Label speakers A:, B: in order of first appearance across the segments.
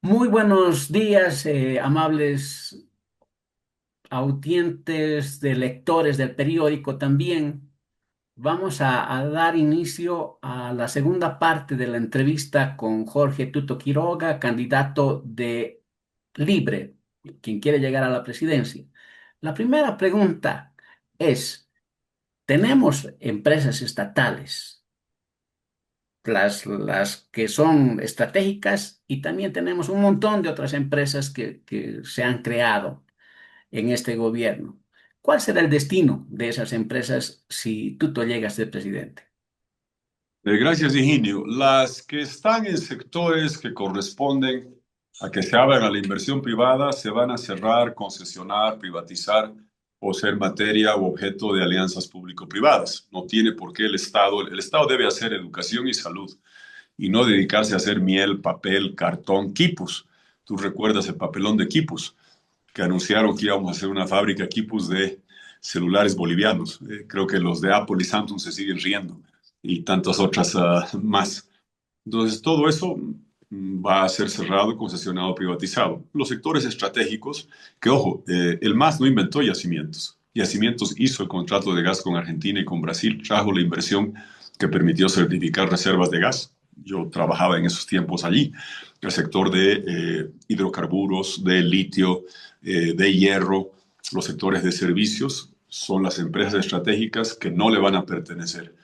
A: Muy buenos días, amables audientes de lectores del periódico también. Vamos a dar inicio a la segunda parte de la entrevista con Jorge Tuto Quiroga, candidato de Libre, quien quiere llegar a la presidencia. La primera pregunta es, ¿tenemos empresas estatales? Las que son estratégicas y también tenemos un montón de otras empresas que se han creado en este gobierno. ¿Cuál será el destino de esas empresas si tú llegas de presidente?
B: Gracias, Higinio. Las que están en sectores que corresponden a que se abran a la inversión privada se van a cerrar, concesionar, privatizar o ser materia o objeto de alianzas público-privadas. No tiene por qué el Estado debe hacer educación y salud y no dedicarse a hacer miel, papel, cartón, quipus. Tú recuerdas el papelón de quipus, que anunciaron que íbamos a hacer una fábrica quipus de celulares bolivianos. Creo que los de Apple y Samsung se siguen riendo y tantas otras más. Entonces, todo eso va a ser cerrado, concesionado, privatizado. Los sectores estratégicos, que ojo, el MAS no inventó yacimientos. Yacimientos hizo el contrato de gas con Argentina y con Brasil, trajo la inversión que permitió certificar reservas de gas. Yo trabajaba en esos tiempos allí. El sector de hidrocarburos, de litio, de hierro, los sectores de servicios son las empresas estratégicas que no le van a pertenecer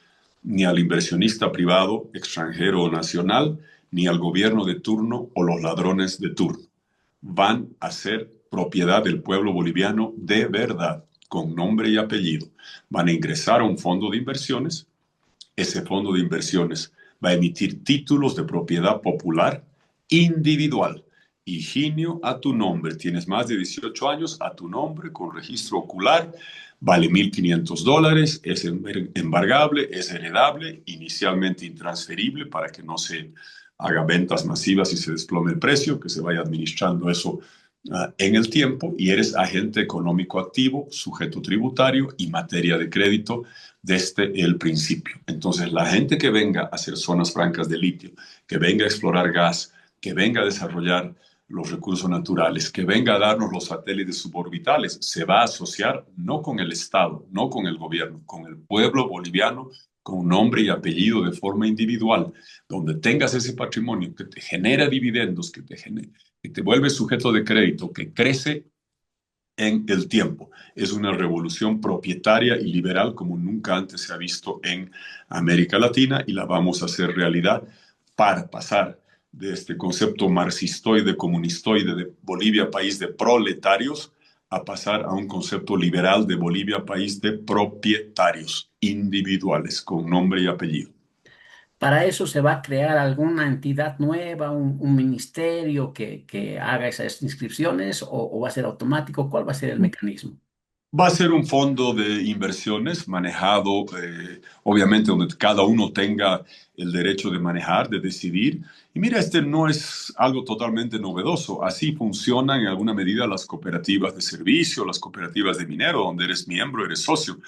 B: ni al inversionista privado, extranjero o nacional, ni al gobierno de turno o los ladrones de turno. Van a ser propiedad del pueblo boliviano de verdad, con nombre y apellido. Van a ingresar a un fondo de inversiones. Ese fondo de inversiones va a emitir títulos de propiedad popular individual. Higinio, a tu nombre. Tienes más de 18 años, a tu nombre, con registro ocular. Vale $1.500, es embargable, es heredable, inicialmente intransferible para que no se haga ventas masivas y se desplome el precio, que se vaya administrando eso en el tiempo, y eres agente económico activo, sujeto tributario y materia de crédito desde el principio. Entonces, la gente que venga a hacer zonas francas de litio, que venga a explorar gas, que venga a desarrollar los recursos naturales, que venga a darnos los satélites suborbitales, se va a asociar no con el Estado, no con el gobierno, con el pueblo boliviano, con nombre y apellido de forma individual, donde tengas ese patrimonio que te genera dividendos, que te vuelve sujeto de crédito, que crece en el tiempo. Es una revolución propietaria y liberal como nunca antes se ha visto en América Latina, y la vamos a hacer realidad para pasar de este concepto marxistoide, comunistoide de Bolivia, país de proletarios, a pasar a un concepto liberal de Bolivia, país de propietarios individuales con nombre y apellido.
A: ¿Para eso se va a crear alguna entidad nueva, un ministerio que haga esas inscripciones o va a ser automático? ¿Cuál va a ser el mecanismo?
B: Va a ser un fondo de inversiones manejado, obviamente, donde cada uno tenga el derecho de manejar, de decidir. Y mira, este no es algo totalmente novedoso. Así funcionan en alguna medida las cooperativas de servicio, las cooperativas de minero, donde eres miembro, eres socio.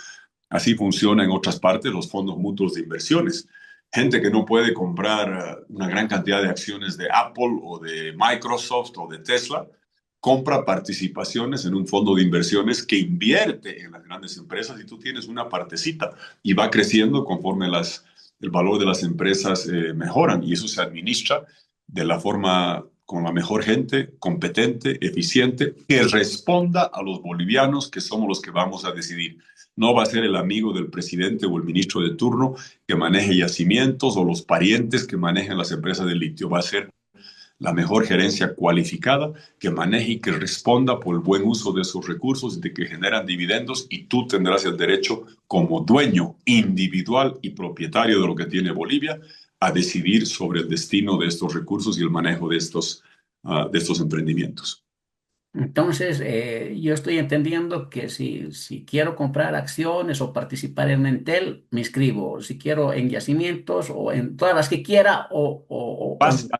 B: Así funciona en otras partes los fondos mutuos de inversiones. Gente que no puede comprar una gran cantidad de acciones de Apple o de Microsoft o de Tesla, compra participaciones en un fondo de inversiones que invierte en las grandes empresas, y tú tienes una partecita y va creciendo conforme el valor de las empresas mejoran, y eso se administra de la forma con la mejor gente, competente, eficiente, que responda a los bolivianos, que somos los que vamos a decidir. No va a ser el amigo del presidente o el ministro de turno que maneje yacimientos o los parientes que manejen las empresas de litio. Va a ser la mejor gerencia cualificada que maneje y que responda por el buen uso de esos recursos, de que generan dividendos, y tú tendrás el derecho como dueño individual y propietario de lo que tiene Bolivia a decidir sobre el destino de estos recursos y el manejo de estos emprendimientos.
A: Entonces, yo estoy entendiendo que si quiero comprar acciones o participar en Entel, me inscribo. Si quiero en yacimientos o en todas las que quiera o
B: Vas a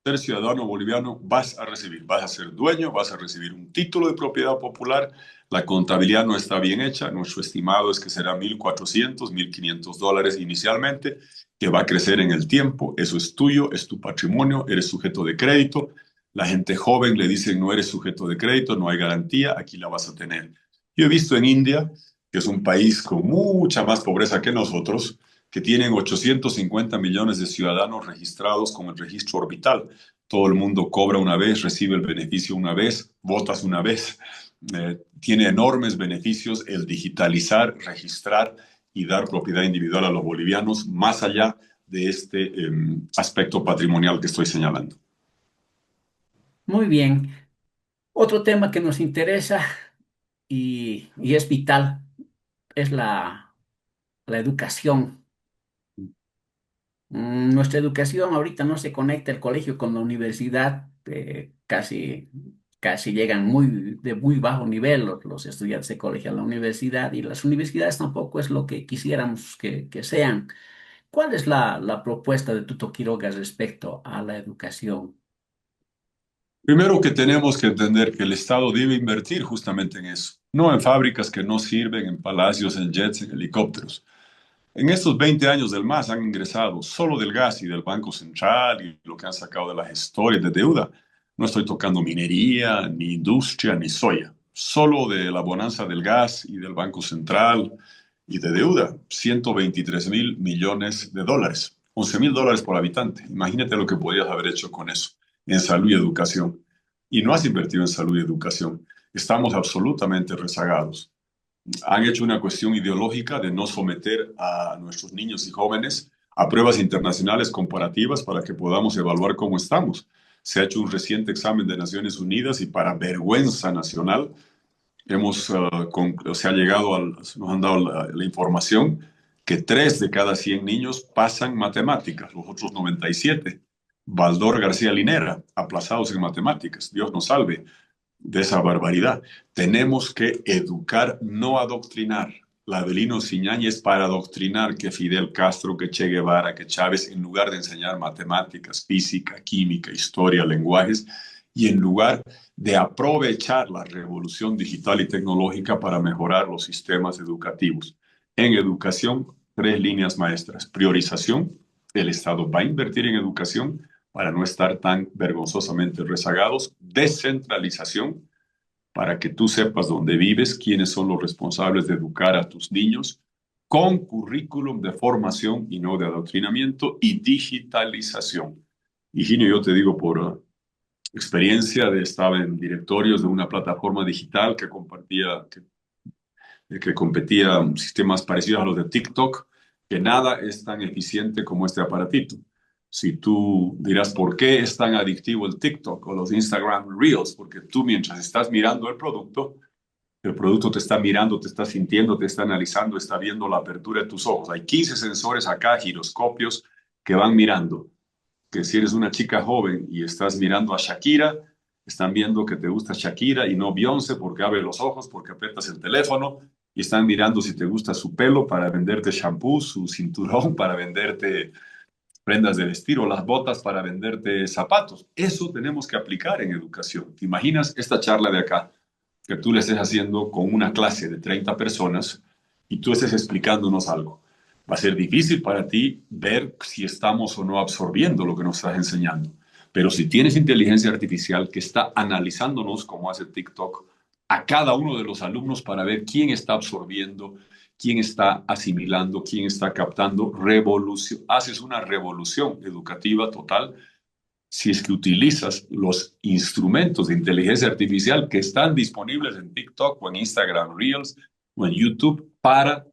B: ser ciudadano boliviano, vas a ser dueño, vas a recibir un título de propiedad popular. La contabilidad no está bien hecha. Nuestro estimado es que será $1.400, $1.500 inicialmente, que va a crecer en el tiempo. Eso es tuyo, es tu patrimonio, eres sujeto de crédito. La gente joven le dicen, no eres sujeto de crédito, no hay garantía, aquí la vas a tener. Yo he visto en India, que es un país con mucha más pobreza que nosotros, que tienen 850 millones de ciudadanos registrados con el registro orbital. Todo el mundo cobra una vez, recibe el beneficio una vez, votas una vez. Tiene enormes beneficios el digitalizar, registrar y dar propiedad individual a los bolivianos, más allá de este aspecto patrimonial que estoy señalando.
A: Muy bien. Otro tema que nos interesa y es vital es la educación. Nuestra educación ahorita no se conecta el colegio con la universidad, casi llegan de muy bajo nivel los estudiantes de colegio a la universidad y las universidades tampoco es lo que quisiéramos que sean. ¿Cuál es la propuesta de Tuto Quiroga respecto a la educación?
B: Primero que tenemos que entender que el Estado debe invertir justamente en eso, no en fábricas que no sirven, en palacios, en jets, en helicópteros. En estos 20 años del MAS han ingresado solo del gas y del Banco Central y lo que han sacado de las historias de deuda. No estoy tocando minería, ni industria, ni soya. Solo de la bonanza del gas y del Banco Central y de deuda, 123.000 millones de dólares, 11.000 dólares por habitante. Imagínate lo que podías haber hecho con eso en salud y educación. Y no has invertido en salud y educación. Estamos absolutamente rezagados. Han hecho una cuestión ideológica de no someter a nuestros niños y jóvenes a pruebas internacionales comparativas para que podamos evaluar cómo estamos. Se ha hecho un reciente examen de Naciones Unidas y para vergüenza nacional se ha llegado nos han dado la información que 3 de cada 100 niños pasan matemáticas, los otros 97. Baldor García Linera, aplazados en matemáticas. Dios nos salve de esa barbaridad. Tenemos que educar, no adoctrinar. La Avelino Ciñañez para adoctrinar que Fidel Castro, que Che Guevara, que Chávez, en lugar de enseñar matemáticas, física, química, historia, lenguajes, y en lugar de aprovechar la revolución digital y tecnológica para mejorar los sistemas educativos. En educación, 3 líneas maestras. Priorización, el Estado va a invertir en educación para no estar tan vergonzosamente rezagados. Descentralización, para que tú sepas dónde vives, quiénes son los responsables de educar a tus niños, con currículum de formación y no de adoctrinamiento, y digitalización. Higinio, yo te digo por experiencia de estar en directorios de una plataforma digital que competía sistemas parecidos a los de TikTok, que nada es tan eficiente como este aparatito. Si tú dirás, ¿por qué es tan adictivo el TikTok o los Instagram Reels? Porque tú mientras estás mirando el producto te está mirando, te está sintiendo, te está analizando, está viendo la apertura de tus ojos. Hay 15 sensores acá, giroscopios, que van mirando. Que si eres una chica joven y estás mirando a Shakira, están viendo que te gusta Shakira y no Beyoncé porque abre los ojos, porque apretas el teléfono, y están mirando si te gusta su pelo para venderte shampoo, su cinturón para venderte prendas de vestir o las botas para venderte zapatos. Eso tenemos que aplicar en educación. ¿Te imaginas esta charla de acá que tú le estés haciendo con una clase de 30 personas y tú estés explicándonos algo? Va a ser difícil para ti ver si estamos o no absorbiendo lo que nos estás enseñando. Pero si tienes inteligencia artificial que está analizándonos, como hace TikTok, a cada uno de los alumnos para ver quién está absorbiendo, quién está asimilando, quién está captando, haces una revolución educativa total si es que utilizas los instrumentos de inteligencia artificial que están disponibles en TikTok o en Instagram Reels o en YouTube para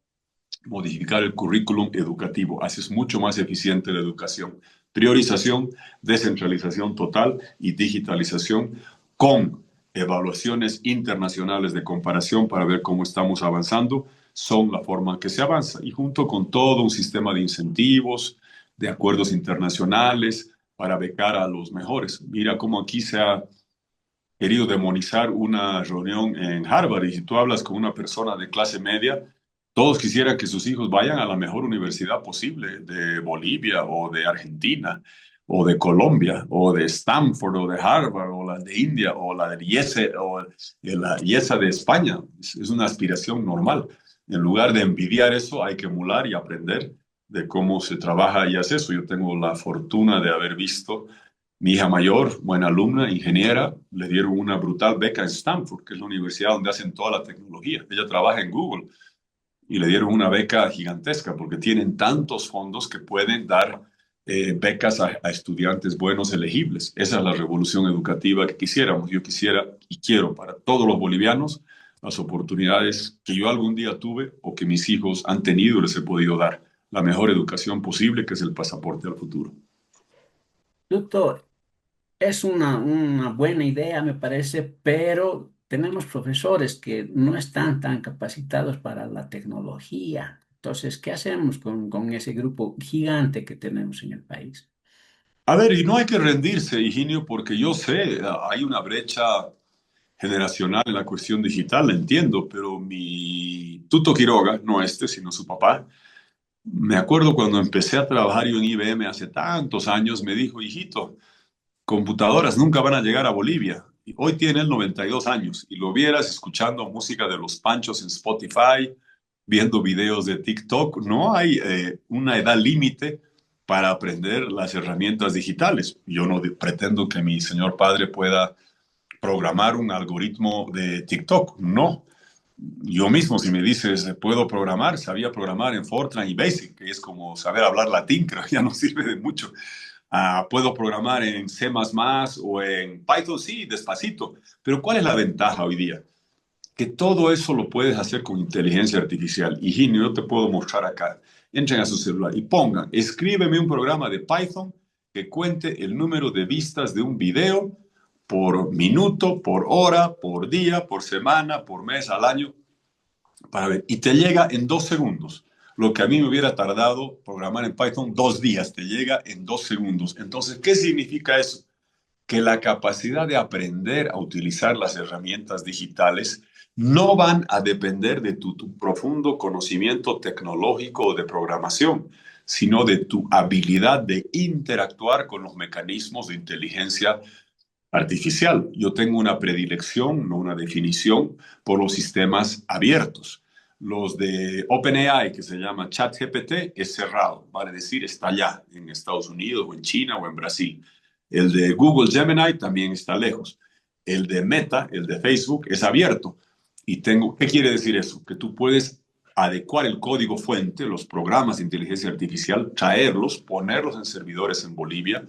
B: modificar el currículum educativo. Haces mucho más eficiente la educación. Priorización, descentralización total y digitalización con evaluaciones internacionales de comparación para ver cómo estamos avanzando son la forma que se avanza. Y junto con todo un sistema de incentivos, de acuerdos internacionales para becar a los mejores. Mira cómo aquí se ha querido demonizar una reunión en Harvard y si tú hablas con una persona de clase media, todos quisieran que sus hijos vayan a la mejor universidad posible de Bolivia o de Argentina o de Colombia o de Stanford o de Harvard o la de India o la de IESE o de la IESA de España. Es una aspiración normal. En lugar de envidiar eso, hay que emular y aprender de cómo se trabaja y hace eso. Yo tengo la fortuna de haber visto Mi hija mayor, buena alumna, ingeniera, le dieron una brutal beca en Stanford, que es la universidad donde hacen toda la tecnología. Ella trabaja en Google y le dieron una beca gigantesca porque tienen tantos fondos que pueden dar becas a estudiantes buenos elegibles. Esa es la revolución educativa que quisiéramos. Yo quisiera y quiero para todos los bolivianos las oportunidades que yo algún día tuve o que mis hijos han tenido y les he podido dar. La mejor educación posible, que es el pasaporte al futuro.
A: Doctor, es una buena idea, me parece, pero tenemos profesores que no están tan capacitados para la tecnología. Entonces, ¿qué hacemos con ese grupo gigante que tenemos en el país?
B: A ver, y no hay que rendirse, Higinio, porque yo sé, hay una brecha generacional en la cuestión digital, la entiendo, pero mi Tuto Quiroga, no este, sino su papá, me acuerdo cuando empecé a trabajar yo en IBM hace tantos años, me dijo, hijito, computadoras nunca van a llegar a Bolivia. Y hoy tiene él 92 años y lo vieras escuchando música de Los Panchos en Spotify, viendo videos de TikTok. No hay una edad límite para aprender las herramientas digitales. Yo no pretendo que mi señor padre pueda programar un algoritmo de TikTok. No. Yo mismo, si me dices, puedo programar, sabía programar en Fortran y Basic, que es como saber hablar latín, creo que ya no sirve de mucho. Puedo programar en C++ o en Python, sí, despacito. Pero ¿cuál es la ventaja hoy día? Que todo eso lo puedes hacer con inteligencia artificial. Y Gino, yo te puedo mostrar acá. Entren a su celular y pongan, escríbeme un programa de Python que cuente el número de vistas de un video por minuto, por hora, por día, por semana, por mes, al año, para ver. Y te llega en 2 segundos. Lo que a mí me hubiera tardado programar en Python 2 días, te llega en 2 segundos. Entonces, ¿qué significa eso? Que la capacidad de aprender a utilizar las herramientas digitales no van a depender de tu profundo conocimiento tecnológico o de programación, sino de tu habilidad de interactuar con los mecanismos de inteligencia artificial. Yo tengo una predilección, no una definición, por los sistemas abiertos. Los de OpenAI, que se llama ChatGPT, es cerrado, vale decir, está allá en Estados Unidos o en China o en Brasil. El de Google Gemini también está lejos. El de Meta, el de Facebook, es abierto. Y tengo, ¿qué quiere decir eso? Que tú puedes adecuar el código fuente, los programas de inteligencia artificial, traerlos, ponerlos en servidores en Bolivia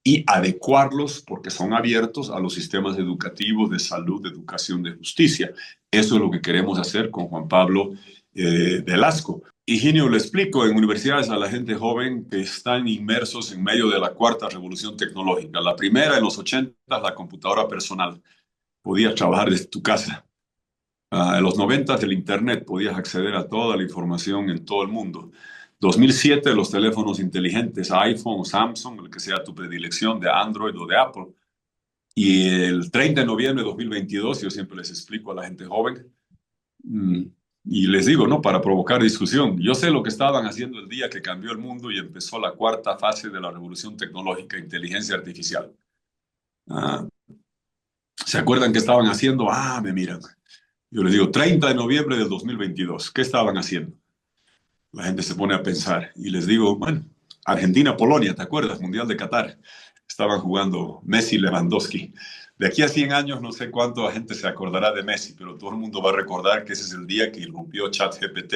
B: y adecuarlos porque son abiertos a los sistemas educativos de salud, de educación, de justicia. Eso es lo que queremos hacer con Juan Pablo Velasco. Higinio, le explico en universidades a la gente joven que están inmersos en medio de la cuarta revolución tecnológica. La primera, en los 80, la computadora personal. Podías trabajar desde tu casa. En los 90 el Internet, podías acceder a toda la información en todo el mundo. 2007 los teléfonos inteligentes, iPhone, Samsung, el que sea tu predilección de Android o de Apple. Y el 30 de noviembre de 2022 yo siempre les explico a la gente joven, mm, y les digo, ¿no? Para provocar discusión. Yo sé lo que estaban haciendo el día que cambió el mundo y empezó la cuarta fase de la revolución tecnológica, inteligencia artificial. Ah, ¿Se acuerdan qué estaban haciendo? Me miran. Yo les digo, 30 de noviembre del 2022, ¿qué estaban haciendo? La gente se pone a pensar y les digo, bueno, Argentina-Polonia, ¿te acuerdas? Mundial de Qatar. Estaban jugando Messi y Lewandowski. De aquí a 100 años no sé cuánta gente se acordará de Messi, pero todo el mundo va a recordar que ese es el día que irrumpió ChatGPT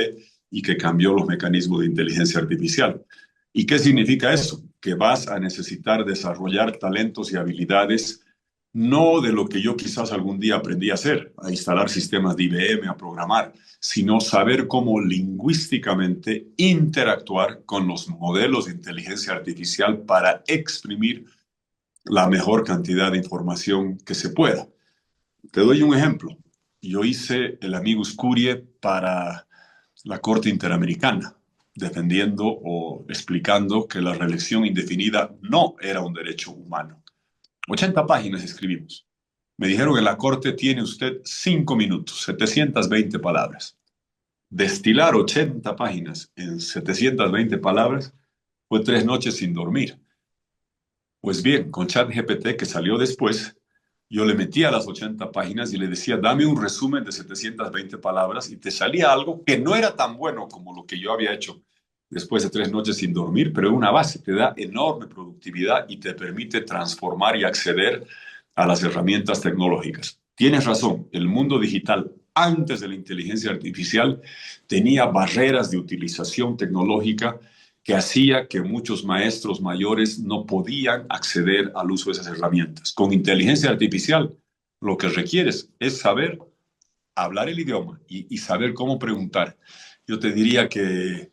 B: y que cambió los mecanismos de inteligencia artificial. ¿Y qué significa eso? Que vas a necesitar desarrollar talentos y habilidades no de lo que yo quizás algún día aprendí a hacer, a instalar sistemas de IBM, a programar, sino saber cómo lingüísticamente interactuar con los modelos de inteligencia artificial para exprimir la mejor cantidad de información que se pueda. Te doy un ejemplo. Yo hice el Amicus Curiae para la Corte Interamericana, defendiendo o explicando que la reelección indefinida no era un derecho humano. 80 páginas escribimos. Me dijeron en la corte tiene usted 5 minutos, 720 palabras. Destilar 80 páginas en 720 palabras fue 3 noches sin dormir. Pues bien, con ChatGPT que salió después, yo le metía las 80 páginas y le decía, dame un resumen de 720 palabras y te salía algo que no era tan bueno como lo que yo había hecho después de 3 noches sin dormir, pero es una base, te da enorme productividad y te permite transformar y acceder a las herramientas tecnológicas. Tienes razón, el mundo digital antes de la inteligencia artificial tenía barreras de utilización tecnológica que hacía que muchos maestros mayores no podían acceder al uso de esas herramientas. Con inteligencia artificial, lo que requieres es saber hablar el idioma y saber cómo preguntar. Yo te diría que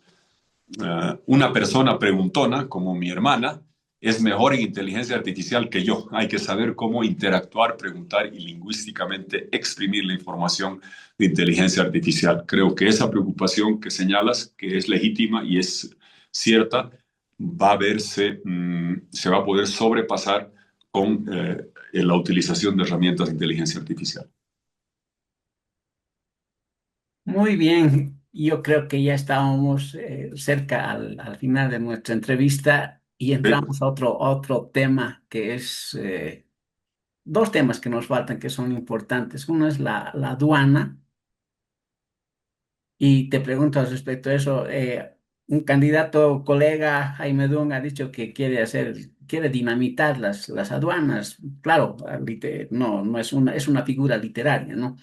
B: una persona preguntona, como mi hermana, es mejor en inteligencia artificial que yo. Hay que saber cómo interactuar, preguntar y lingüísticamente exprimir la información de inteligencia artificial. Creo que esa preocupación que señalas, que es legítima y es cierta, va a verse, se va a poder sobrepasar con la utilización de herramientas de inteligencia artificial.
A: Muy bien, yo creo que ya estábamos cerca al final de nuestra entrevista y
B: ¿Sí?
A: entramos a otro tema que es, dos temas que nos faltan que son importantes. Uno es la aduana y te pregunto al respecto de eso, un candidato colega, Jaime Dung, ha dicho que quiere dinamitar las aduanas. Claro, no es una figura literaria, ¿no?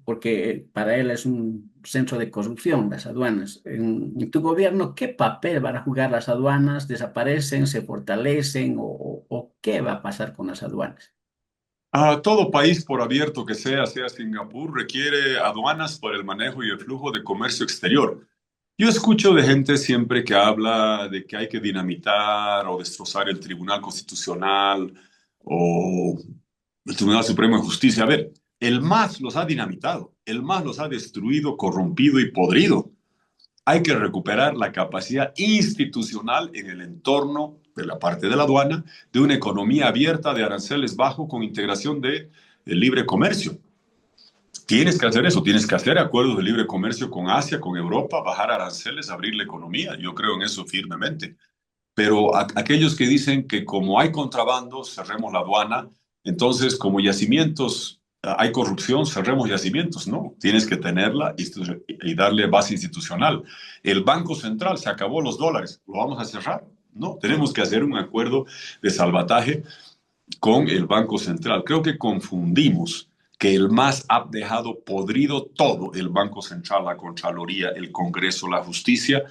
A: Porque para él es un centro de corrupción las aduanas. En tu gobierno, ¿qué papel van a jugar las aduanas? ¿Desaparecen, se fortalecen o qué va a pasar con las aduanas?
B: Todo país, por abierto que sea Singapur, requiere aduanas para el manejo y el flujo de comercio exterior. Yo escucho de gente siempre que habla de que hay que dinamitar o destrozar el Tribunal Constitucional o el Tribunal Supremo de Justicia. A ver, el MAS los ha dinamitado, el MAS los ha destruido, corrompido y podrido. Hay que recuperar la capacidad institucional en el entorno de la parte de la aduana de una economía abierta de aranceles bajos con integración de libre comercio. Tienes que hacer eso, tienes que hacer acuerdos de libre comercio con Asia, con Europa, bajar aranceles, abrir la economía. Yo creo en eso firmemente. Pero aquellos que dicen que como hay contrabando, cerremos la aduana, entonces como yacimientos hay corrupción, cerremos yacimientos. No, tienes que tenerla y darle base institucional. El Banco Central se acabó los dólares, ¿lo vamos a cerrar? No, tenemos que hacer un acuerdo de salvataje con el Banco Central. Creo que confundimos que el MAS ha dejado podrido todo, el Banco Central, la Contraloría, el Congreso, la justicia.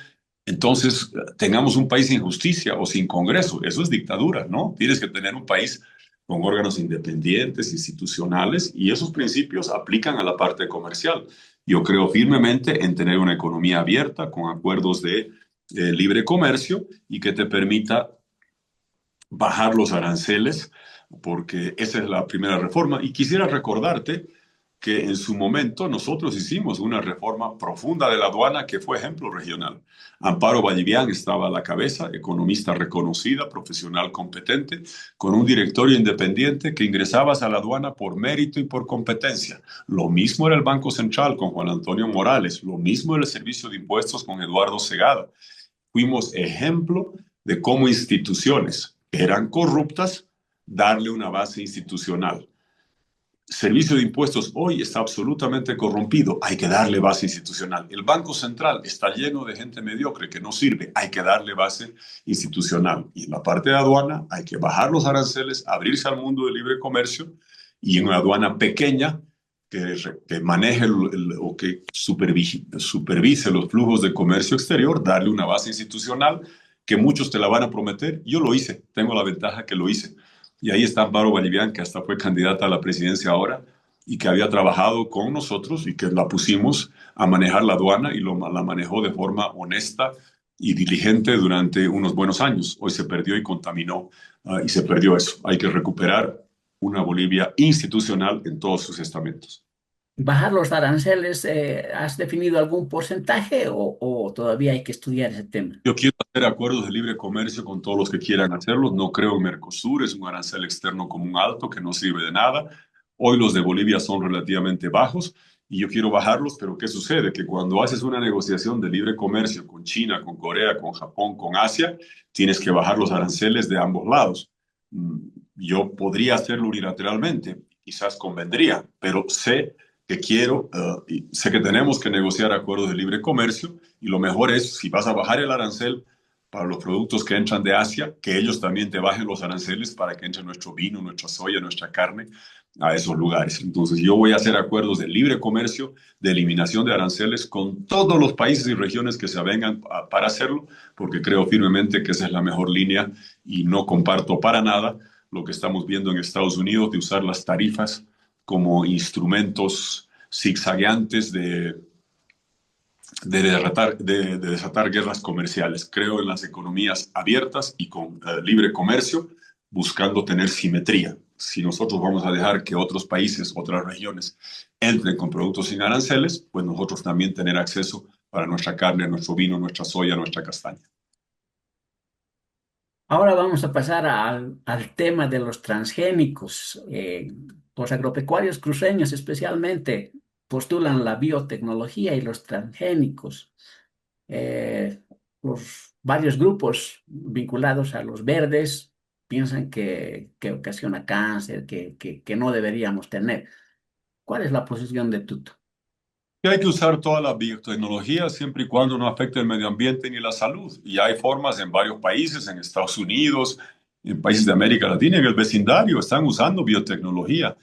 B: Entonces, tengamos un país sin justicia o sin Congreso. Eso es dictadura, ¿no? Tienes que tener un país con órganos independientes, institucionales, y esos principios aplican a la parte comercial. Yo creo firmemente en tener una economía abierta con acuerdos de libre comercio y que te permita bajar los aranceles, porque esa es la primera reforma. Y quisiera recordarte que en su momento nosotros hicimos una reforma profunda de la aduana que fue ejemplo regional. Amparo Vallivian estaba a la cabeza, economista reconocida, profesional competente, con un directorio independiente que ingresabas a la aduana por mérito y por competencia. Lo mismo era el Banco Central con Juan Antonio Morales, lo mismo era el Servicio de Impuestos con Eduardo Segada. Fuimos ejemplo de cómo instituciones que eran corruptas, darle una base institucional. Servicio de impuestos hoy está absolutamente corrompido, hay que darle base institucional. El Banco Central está lleno de gente mediocre que no sirve, hay que darle base institucional. Y en la parte de aduana hay que bajar los aranceles, abrirse al mundo del libre comercio y en una aduana pequeña que maneje o que supervise los flujos de comercio exterior, darle una base institucional que muchos te la van a prometer. Yo lo hice, tengo la ventaja que lo hice. Y ahí está Amparo Bolivian, que hasta fue candidata a la presidencia ahora y que había trabajado con nosotros y que la pusimos a manejar la aduana y la manejó de forma honesta y diligente durante unos buenos años. Hoy se perdió y contaminó y se perdió eso. Hay que recuperar una Bolivia institucional en todos sus estamentos.
A: ¿Bajar los aranceles, has definido algún porcentaje o todavía hay que estudiar ese tema?
B: Yo quiero hacer acuerdos de libre comercio con todos los que quieran hacerlos. No creo en Mercosur, es un arancel externo común alto que no sirve de nada. Hoy los de Bolivia son relativamente bajos y yo quiero bajarlos, pero ¿qué sucede? Que cuando haces una negociación de libre comercio con China, con Corea, con Japón, con Asia, tienes que bajar los aranceles de ambos lados. Yo podría hacerlo unilateralmente, quizás convendría, pero sé que quiero, y sé que tenemos que negociar acuerdos de libre comercio y lo mejor es, si vas a bajar el arancel para los productos que entran de Asia, que ellos también te bajen los aranceles para que entre nuestro vino, nuestra soya, nuestra carne a esos lugares. Entonces yo voy a hacer acuerdos de libre comercio, de eliminación de aranceles con todos los países y regiones que se avengan para hacerlo, porque creo firmemente que esa es la mejor línea y no comparto para nada lo que estamos viendo en Estados Unidos de usar las tarifas como instrumentos zigzagueantes de desatar guerras comerciales. Creo en las economías abiertas y con libre comercio, buscando tener simetría. Si nosotros vamos a dejar que otros países, otras regiones, entren con productos sin aranceles, pues nosotros también tener acceso para nuestra carne, nuestro vino, nuestra soya, nuestra castaña.
A: Ahora vamos a pasar al tema de los transgénicos. Los agropecuarios cruceños especialmente postulan la biotecnología y los transgénicos. Eh, los varios grupos vinculados a los verdes piensan que ocasiona cáncer, que no deberíamos tener. ¿Cuál es la posición de Tuto?
B: Y hay que usar toda la biotecnología siempre y cuando no afecte el medio ambiente ni la salud. Y hay formas en varios países, en Estados Unidos, en países de América Latina, en el vecindario, están usando biotecnología.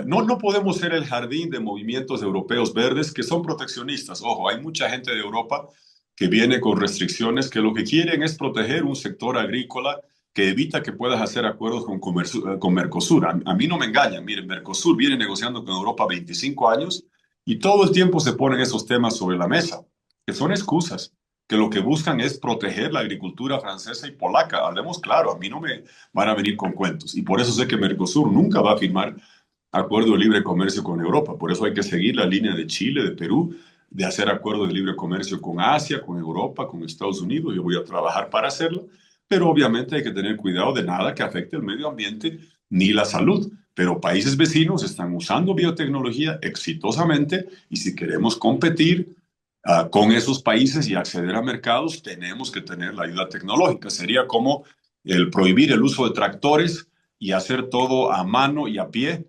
B: No podemos ser el jardín de movimientos europeos verdes que son proteccionistas. Ojo, hay mucha gente de Europa que viene con restricciones que lo que quieren es proteger un sector agrícola que evita que puedas hacer acuerdos con Mercosur. A mí no me engañan. Miren, Mercosur viene negociando con Europa 25 años y todo el tiempo se ponen esos temas sobre la mesa, que son excusas, que lo que buscan es proteger la agricultura francesa y polaca. Hablemos claro, a mí no me van a venir con cuentos. Y por eso sé que Mercosur nunca va a firmar acuerdo de libre comercio con Europa. Por eso hay que seguir la línea de Chile, de Perú, de hacer acuerdos de libre comercio con Asia, con Europa, con Estados Unidos. Yo voy a trabajar para hacerlo, pero obviamente hay que tener cuidado de nada que afecte el medio ambiente ni la salud. Pero países vecinos están usando biotecnología exitosamente y si queremos competir con esos países y acceder a mercados, tenemos que tener la ayuda tecnológica. Sería como el prohibir el uso de tractores y hacer todo a mano y a pie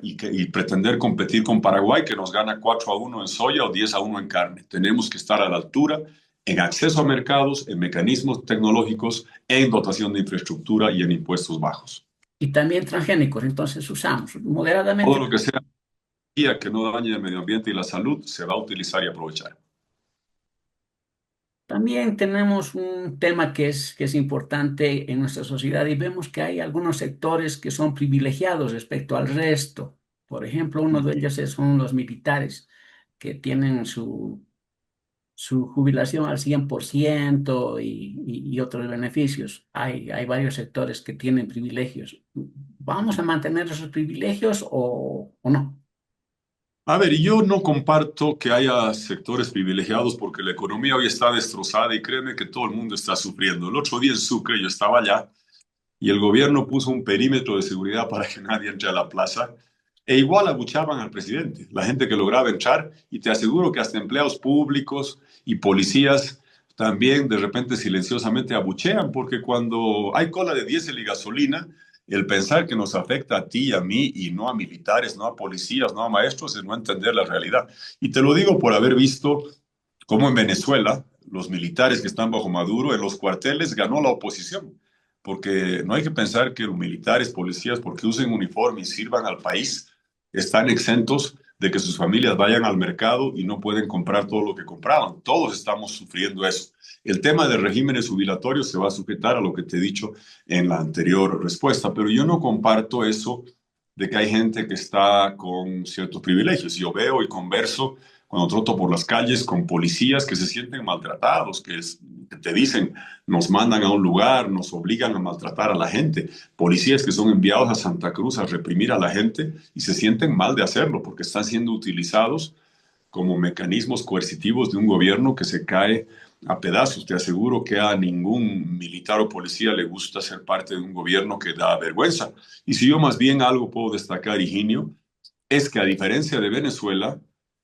B: y pretender competir con Paraguay, que nos gana 4-1 en soya o 10-1 en carne. Tenemos que estar a la altura en acceso a mercados, en mecanismos tecnológicos, en dotación de infraestructura y en impuestos bajos.
A: Y también transgénicos, entonces usamos
B: Todo
A: moderadamente.
B: lo que sea energía que no dañe el medio ambiente y la salud se va a utilizar y aprovechar.
A: También tenemos un tema que es importante en nuestra sociedad y vemos que hay algunos sectores que son privilegiados respecto al resto. Por ejemplo, uno de ellos son los militares, que tienen su jubilación al 100% y otros beneficios. Hay varios sectores que tienen privilegios. ¿Vamos a mantener esos privilegios o no?
B: A ver, yo no comparto que haya sectores privilegiados porque la economía hoy está destrozada y créeme que todo el mundo está sufriendo. El otro día en Sucre yo estaba allá y el gobierno puso un perímetro de seguridad para que nadie entre a la plaza e igual abuchaban al presidente, la gente que lograba entrar y te aseguro que hasta empleados públicos y policías también de repente silenciosamente abuchean porque cuando hay cola de diésel y gasolina, el pensar que nos afecta a ti y a mí y no a militares, no a policías, no a maestros es no entender la realidad. Y te lo digo por haber visto cómo en Venezuela los militares que están bajo Maduro en los cuarteles ganó la oposición porque no hay que pensar que los militares, policías, porque usen uniforme y sirvan al país, están exentos de que sus familias vayan al mercado y no pueden comprar todo lo que compraban. Todos estamos sufriendo eso. El tema de regímenes jubilatorios se va a sujetar a lo que te he dicho en la anterior respuesta, pero yo no comparto eso de que hay gente que está con ciertos privilegios. Yo veo y converso cuando troto por las calles con policías que se sienten maltratados, que te dicen, nos mandan a un lugar, nos obligan a maltratar a la gente. Policías que son enviados a Santa Cruz a reprimir a la gente y se sienten mal de hacerlo porque están siendo utilizados como mecanismos coercitivos de un gobierno que se cae a pedazos. Te aseguro que a ningún militar o policía le gusta ser parte de un gobierno que da vergüenza. Y si yo más bien algo puedo destacar, Higinio, es que a diferencia de Venezuela,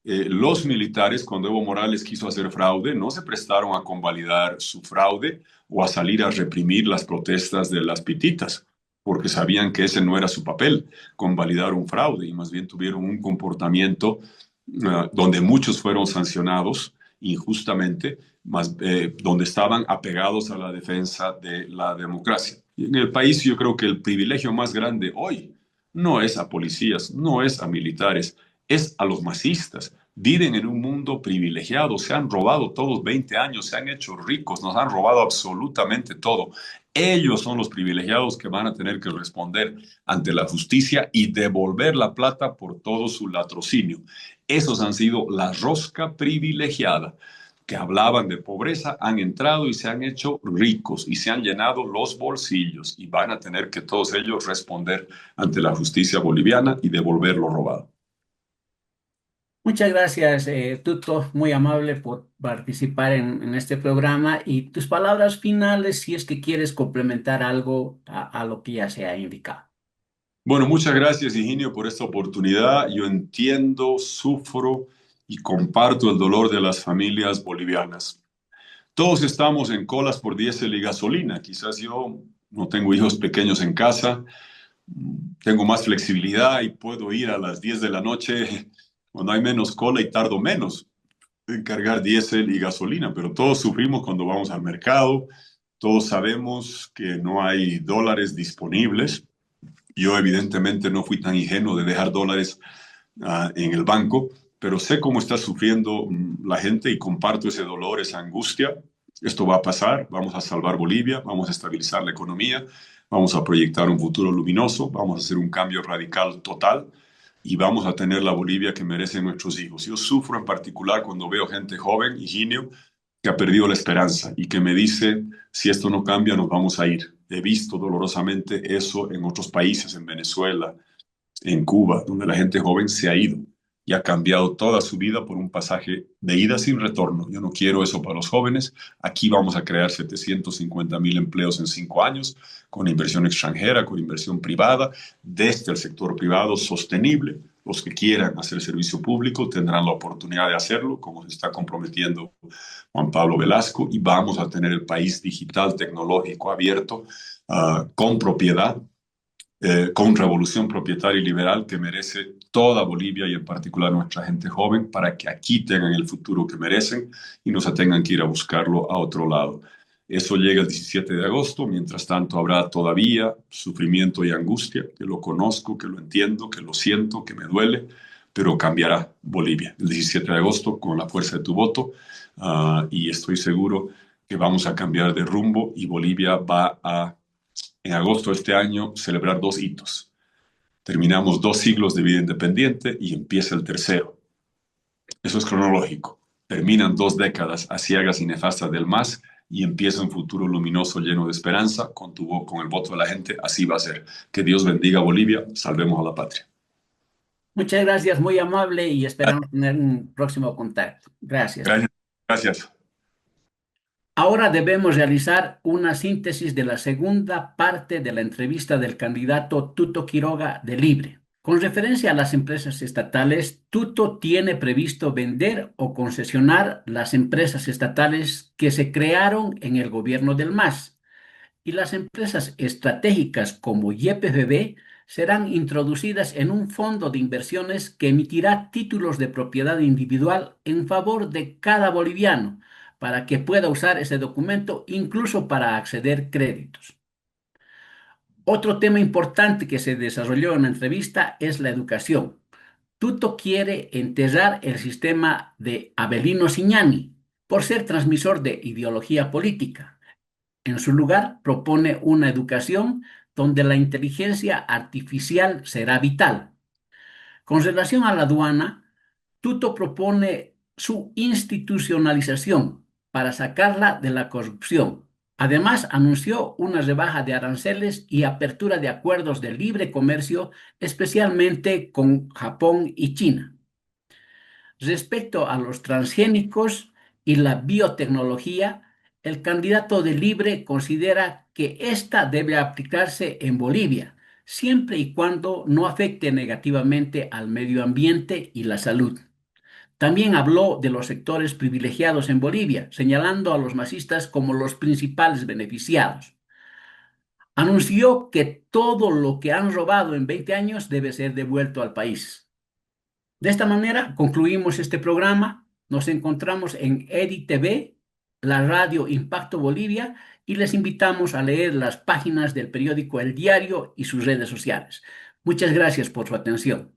B: los militares, cuando Evo Morales quiso hacer fraude, no se prestaron a convalidar su fraude o a salir a reprimir las protestas de las pititas. porque sabían que ese no era su papel, convalidar un fraude, y más bien tuvieron un comportamiento donde muchos fueron sancionados injustamente, donde estaban apegados a la defensa de la democracia. Y en el país yo creo que el privilegio más grande hoy no es a policías, no es a militares, es a los masistas. Viven en un mundo privilegiado, se han robado todos 20 años, se han hecho ricos, nos han robado absolutamente todo. Ellos son los privilegiados que van a tener que responder ante la justicia y devolver la plata por todo su latrocinio. Esos han sido la rosca privilegiada que hablaban de pobreza, han entrado y se han hecho ricos y se han llenado los bolsillos y van a tener que todos ellos responder ante la justicia boliviana y devolver lo robado.
A: Muchas gracias, Tuto, muy amable por participar en este programa y tus palabras finales si es que quieres complementar algo a lo que ya se ha indicado.
B: Bueno, muchas gracias, Higinio, por esta oportunidad. Yo entiendo, sufro y comparto el dolor de las familias bolivianas. Todos estamos en colas por diésel y gasolina. Quizás yo no tengo hijos pequeños en casa, tengo más flexibilidad y puedo ir a las 10 de la noche cuando hay menos cola y tardo menos en cargar diésel y gasolina, pero todos sufrimos cuando vamos al mercado, todos sabemos que no hay dólares disponibles. Yo evidentemente no fui tan ingenuo de dejar dólares en el banco, pero sé cómo está sufriendo la gente y comparto ese dolor, esa angustia. Esto va a pasar, vamos a salvar Bolivia, vamos a estabilizar la economía, vamos a proyectar un futuro luminoso, vamos a hacer un cambio radical total y vamos a tener la Bolivia que merecen nuestros hijos. Yo sufro en particular cuando veo gente joven, Higinio, que ha perdido la esperanza y que me dice, si esto no cambia, nos vamos a ir. He visto dolorosamente eso en otros países, en Venezuela, en Cuba, donde la gente joven se ha ido y ha cambiado toda su vida por un pasaje de ida sin retorno. Yo no quiero eso para los jóvenes. Aquí vamos a crear 750.000 empleos en 5 años, con inversión extranjera, con inversión privada, desde el sector privado sostenible. Los que quieran hacer servicio público tendrán la oportunidad de hacerlo, como se está comprometiendo Juan Pablo Velasco, y vamos a tener el país digital, tecnológico, abierto, con propiedad, con revolución propietaria y liberal que merece toda Bolivia y en particular nuestra gente joven para que aquí tengan el futuro que merecen y no se tengan que ir a buscarlo a otro lado. Eso llega el 17 de agosto, mientras tanto habrá todavía sufrimiento y angustia, que lo conozco, que lo entiendo, que lo siento, que me duele, pero cambiará Bolivia el 17 de agosto con la fuerza de tu voto y estoy seguro que vamos a cambiar de rumbo y Bolivia va a en agosto de este año celebrar dos hitos. Terminamos 2 siglos de vida independiente y empieza el tercero. Eso es cronológico. Terminan 2 décadas aciagas y nefastas del MAS y empieza un futuro luminoso lleno de esperanza con el voto de la gente. Así va a ser. Que Dios bendiga a Bolivia. Salvemos a la patria.
A: Muchas gracias, muy amable y esperamos tener un próximo contacto. Gracias.
B: Gracias. Gracias.
A: Ahora debemos realizar una síntesis de la segunda parte de la entrevista del candidato Tuto Quiroga de Libre. Con referencia a las empresas estatales, Tuto tiene previsto vender o concesionar las empresas estatales que se crearon en el gobierno del MAS y las empresas estratégicas como YPFB serán introducidas en un fondo de inversiones que emitirá títulos de propiedad individual en favor de cada boliviano para que pueda usar ese documento incluso para acceder créditos. Otro tema importante que se desarrolló en la entrevista es la educación. Tuto quiere enterrar el sistema de Avelino Ciñani por ser transmisor de ideología política. En su lugar, propone una educación donde la inteligencia artificial será vital. Con relación a la aduana, Tuto propone su institucionalización para sacarla de la corrupción. Además, anunció una rebaja de aranceles y apertura de acuerdos de libre comercio, especialmente con Japón y China. Respecto a los transgénicos y la biotecnología, el candidato de Libre considera que esta debe aplicarse en Bolivia, siempre y cuando no afecte negativamente al medio ambiente y la salud. También habló de los sectores privilegiados en Bolivia, señalando a los masistas como los principales beneficiados. Anunció que todo lo que han robado en 20 años debe ser devuelto al país. De esta manera concluimos este programa. Nos encontramos en EDI TV, la radio Impacto Bolivia, y les invitamos a leer las páginas del periódico El Diario y sus redes sociales. Muchas gracias por su atención.